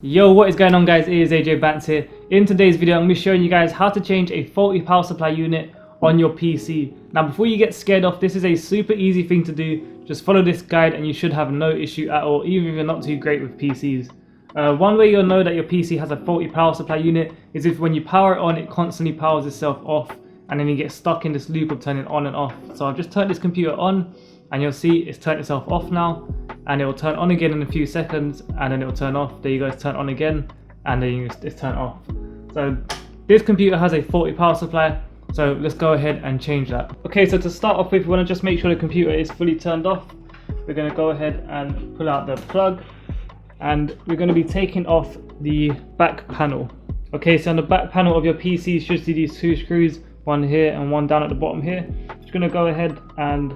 Yo, what is going on guys? It is AJ Bants here. In today's video I'm going to be showing you guys how to change a faulty power supply unit on your PC. Now before you get scared off, this is a super easy thing to do. Just follow this guide and you should have no issue at all, even if you're not too great with PCs. One way you'll know that your PC has a faulty power supply unit is if when you power it on, it constantly powers itself off and then you get stuck in this loop of turning on and off. So I've just turned this computer on and you'll see it's turned itself off now. And it will turn on again in a few seconds and then it will turn off. There you go, it's turned on again and then it's turned off. So this computer has a faulty power supply, so let's go ahead and change that. Okay, so to start off with, we want to just make sure the computer is fully turned off. We're going to go ahead and pull out the plug and we're going to be taking off the back panel. Okay, so on the back panel of your PC you should see these two screws, one here and one down at the bottom here. Just going to go ahead and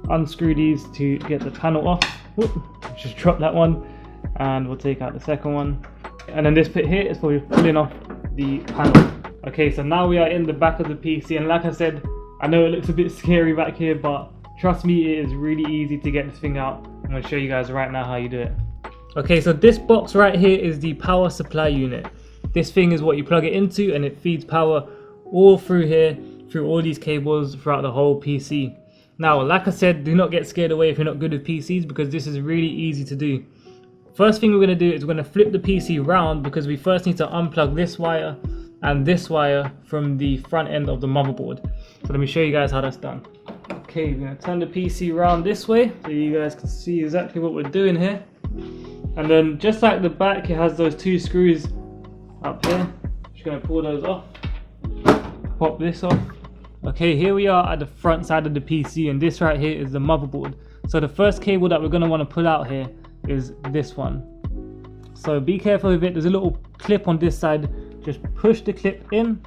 unscrew these to get the panel off. Whoop, just drop that one and we'll take out the second one, and then this bit here is for pulling off the panel. Okay, so now we are in the back of the PC, and like I said, I know it looks a bit scary back here, but trust me, it is really easy to get this thing out. I'm going to show you guys right now how you do it. Okay, so this box right here is the power supply unit. This thing is what you plug it into and it feeds power all through here, through all these cables throughout the whole PC. Now, like I said, do not get scared away if you're not good with PCs, because this is really easy to do. First thing we're going to do is we're going to flip the PC round, because we first need to unplug this wire and this wire from the front end of the motherboard. So let me show you guys how that's done. Okay, we're going to turn the PC around this way so you guys can see exactly what we're doing here. And then just like the back, it has those two screws up here. Just going to pull those off, pop this off. Okay, here we are at the front side of the PC, and this right here is the motherboard. So the first cable that we're going to want to pull out here is this one. So be careful with it. There's a little clip on this side. Just push the clip in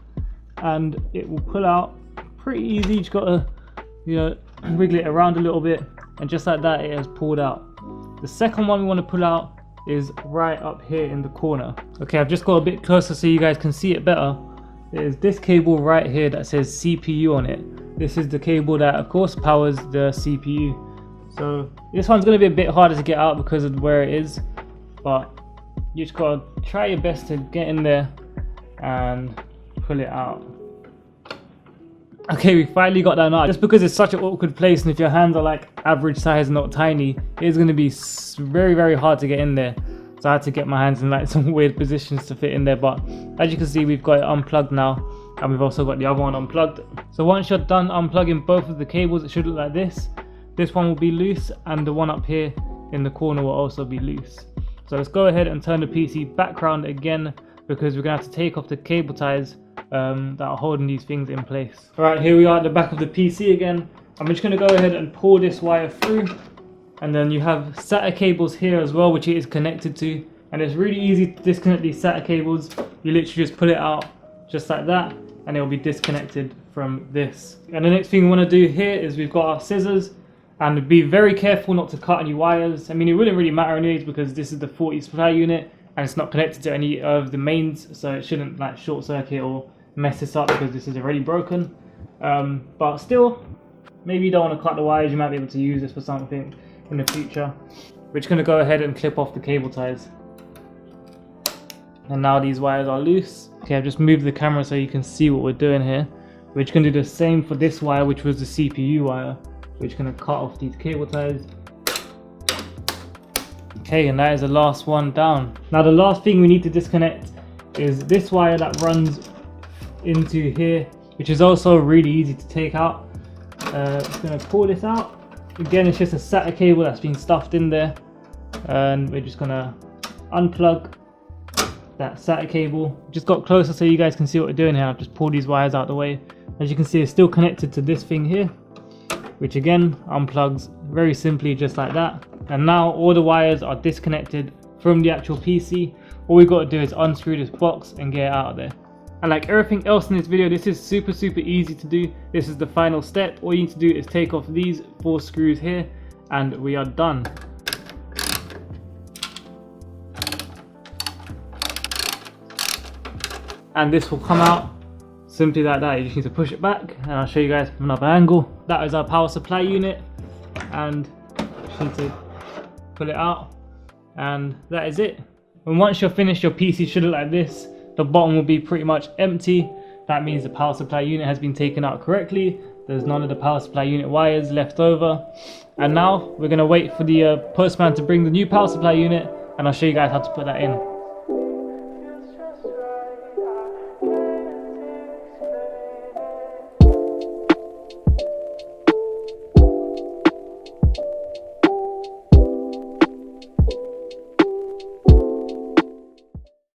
and it will pull out pretty easy. You just got to, wiggle it around a little bit, and just like that it has pulled out. The second one we want to pull out is right up here in the corner. Okay, I've just got a bit closer so you guys can see it better. It is this cable right here that says CPU on it. This is the cable that of course powers the CPU. So this one's going to be a bit harder to get out because of where it is, but you just got to try your best to get in there and pull it out. Okay, we finally got that out. Just because it's such an awkward place, and if your hands are like average size, not tiny, it's going to be very, very hard to get in there. So I had to get my hands in like some weird positions to fit in there, but as you can see, we've got it unplugged now, and we've also got the other one unplugged. So once you're done unplugging both of the cables, it should look like this. This one will be loose and the one up here in the corner will also be loose. So let's go ahead and turn the PC back around again, because we're gonna have to take off the cable ties that are holding these things in place. Alright, here we are at the back of the PC again. I'm just gonna go ahead and pull this wire through. And then you have SATA cables here as well, which it is connected to, and it's really easy to disconnect these SATA cables. You literally just pull it out just like that and it will be disconnected from this. And the next thing we want to do here is we've got our scissors, and be very careful not to cut any wires. I mean, it wouldn't really matter anyways because this is the faulty supply unit and it's not connected to any of the mains, so it shouldn't like short circuit or mess this up because this is already broken. But still, maybe you don't want to cut the wires. You might be able to use this for something in the future. We're just going to go ahead and clip off the cable ties, and now these wires are loose. Okay, I've just moved the camera so you can see what we're doing here. We're just going to do the same for this wire, which was the CPU wire. We're just going to cut off these cable ties. Okay, and that is the last one down. Now the last thing we need to disconnect is this wire that runs into here, which is also really easy to take out. Just going to pull this out. Again, it's just a SATA cable that's been stuffed in there, and we're just gonna unplug that SATA cable. Just got closer so you guys can see what we're doing here. I've just pulled these wires out of the way. As you can see, it's still connected to this thing here, which again unplugs very simply just like that. And now all the wires are disconnected from the actual PC. All we've got to do is unscrew this box and get it out of there. And like everything else in this video, this is super easy to do. This is the final step. All you need to do is take off these 4 screws here and we are done. And this will come out simply like that. You just need to push it back, and I'll show you guys from another angle. That is our power supply unit, and just need to pull it out, and that is it. And once you're finished, your PC should look like this. The bottom will be pretty much empty. That means the power supply unit has been taken out correctly. There's none of the power supply unit wires left over. And now we're going to wait for the postman to bring the new power supply unit, and I'll show you guys how to put that in.